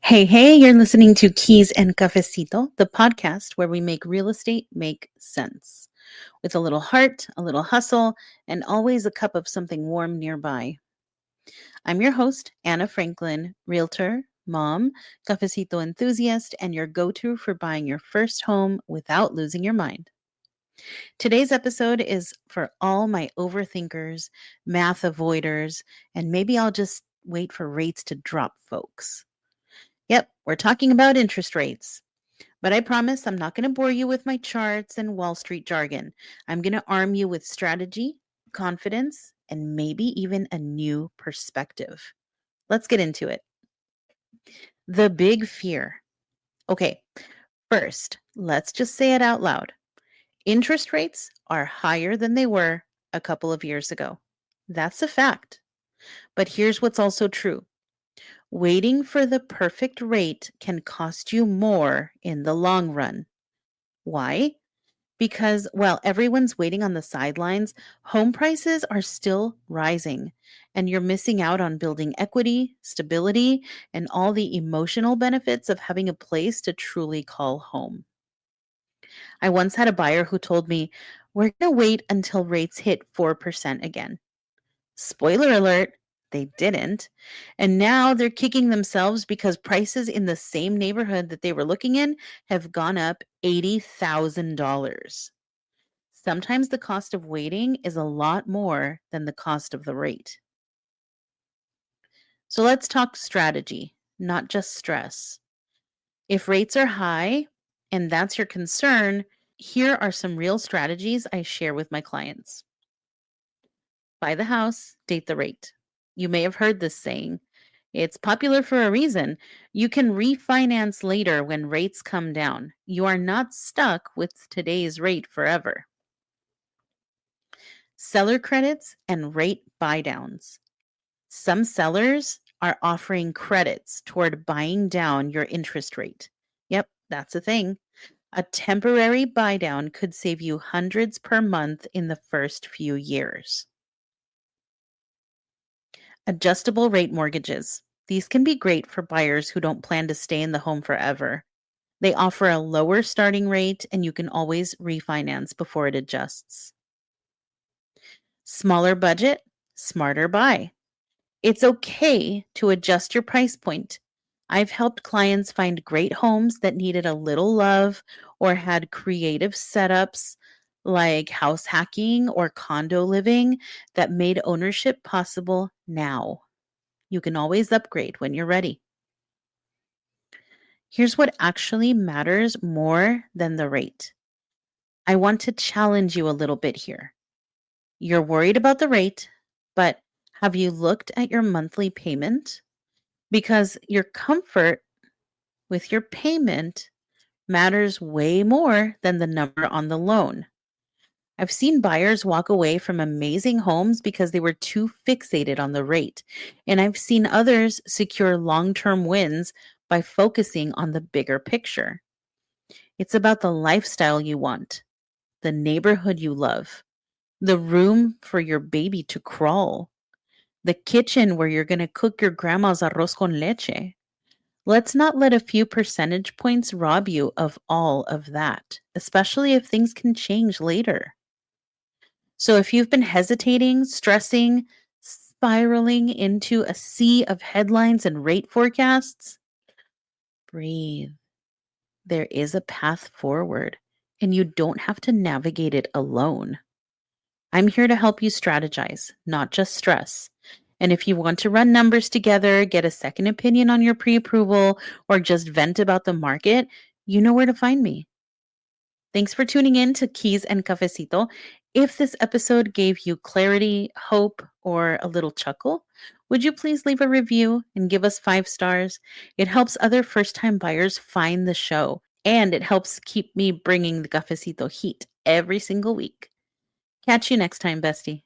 Hey, you're listening to Keys and Cafecito, the podcast where we make real estate make sense. With a little heart, a little hustle, and always a cup of something warm nearby. I'm your host, Anna Franklin, realtor, mom, cafecito enthusiast, and your go to for buying your first home without losing your mind. Today's episode is for all my overthinkers, math avoiders, and maybe I'll just wait for rates to drop, folks. Yep, we're talking about interest rates. But I promise I'm not going to bore you with my charts and Wall Street jargon. I'm going to arm you with strategy, confidence, and maybe even a new perspective. Let's get into it. The big fear. Okay, first, let's just say it out loud. Interest rates are higher than they were a couple of years ago. That's a fact. But here's what's also true. Waiting for the perfect rate can cost you more in the long run. Why? Because while everyone's waiting on the sidelines, home prices are still rising, and you're missing out on building equity, stability, and all the emotional benefits of having a place to truly call home. I once had a buyer who told me, "We're going to wait until rates hit 4% again." Spoiler alert, they didn't. And now they're kicking themselves because prices in the same neighborhood that they were looking in have gone up $80,000. Sometimes the cost of waiting is a lot more than the cost of the rate. So let's talk strategy, not just stress. If rates are high and that's your concern, here are some real strategies I share with my clients. Buy the house, date the rate. You may have heard this saying. It's popular for a reason. You can refinance later when rates come down. You are not stuck with today's rate forever. Seller credits and rate buydowns. Some sellers are offering credits toward buying down your interest rate. Yep, that's a thing. A temporary buydown could save you hundreds per month in the first few years. Adjustable rate mortgages. These can be great for buyers who don't plan to stay in the home forever. They offer a lower starting rate and you can always refinance before it adjusts. Smaller budget, smarter buy. It's okay to adjust your price point. I've helped clients find great homes that needed a little love or had creative setups like house hacking or condo living that made ownership possible now. You can always upgrade when you're ready. Here's what actually matters more than the rate. I want to challenge you a little bit here. You're worried about the rate, but have you looked at your monthly payment? Because your comfort with your payment matters way more than the number on the loan. I've seen buyers walk away from amazing homes because they were too fixated on the rate. And I've seen others secure long term wins by focusing on the bigger picture. It's about the lifestyle you want, the neighborhood you love, the room for your baby to crawl, the kitchen where you're going to cook your grandma's arroz con leche. Let's not let a few percentage points rob you of all of that, especially if things can change later. So if you've been hesitating, stressing, spiraling into a sea of headlines and rate forecasts, breathe. There is a path forward, and you don't have to navigate it alone. I'm here to help you strategize, not just stress. And if you want to run numbers together, get a second opinion on your pre approval, or just vent about the market, you know where to find me. Thanks for tuning in to Keys and Cafecito. If this episode gave you clarity, hope, or a little chuckle, would you please leave a review and give us 5 stars? It helps other first time buyers find the show, and it helps keep me bringing the Cafecito heat every single week. Catch you next time, bestie.